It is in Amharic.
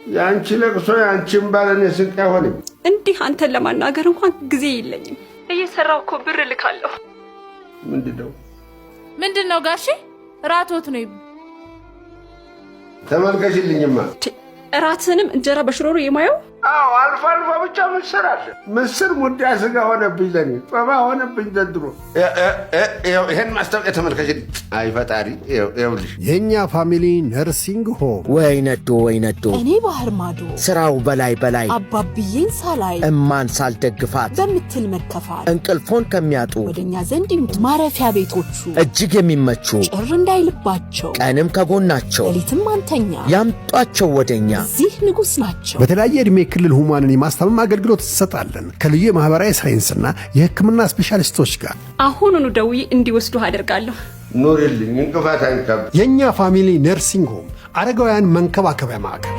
ያንቺ ለቅሶ ያንቺን ባለኔ ስንቅ አይሆንም። እንዲህ አንተን ለማናገር እንኳን ጊዜ የለኝም። እየሰራው እኮ ብር ልካለሁ። ምንድነው ጋሼ? ራቶት ነው ተመልከሽልኝማ። እራትንም እንጀራ በሽሮሮ የማየው አዎ፣ አልፎ አልፎ ብቻ ምስር አለ። ምስር ሙዳ ስጋ ሆነብኝ፣ ለኔ ጦባ ሆነብኝ ዘንድሮ። ይሄን ማስታወቂያ ተመልከሽልኝ። አይ ፈጣሪ፣ ይኸውልሽ የኛ ፋሚሊ ነርሲንግ ሆም። ወይ ነዶ እኔ ባህር ማዶ ስራው በላይ አባብዬን ሳላይ እማን ሳልደግፋት በምትል መከፋት እንቅልፎን ከሚያጡ ወደኛ ዘንድ ይምጡ። ማረፊያ ቤቶቹ እጅግ የሚመቹ ጭር እንዳይልባቸው ቀንም ከጎናቸው ሌሊትም አንተኛ ያምጧቸው ወደኛ። እዚህ ንጉስ ናቸው። በተለያየ ዕድሜ ክልል ሁማንን የማስታመም አገልግሎት እንሰጣለን ከልዩ የማህበራዊ ሳይንስና የሕክምና ስፔሻሊስቶች ጋር። አሁኑኑ ደውዬ እንዲወስዱ አደርጋለሁ። ኑሪልኝ፣ እንቅፋት አይንካብ። የኛ ፋሚሊ ነርሲንግ ሆም አረጋውያን መንከባከቢያ ማዕከል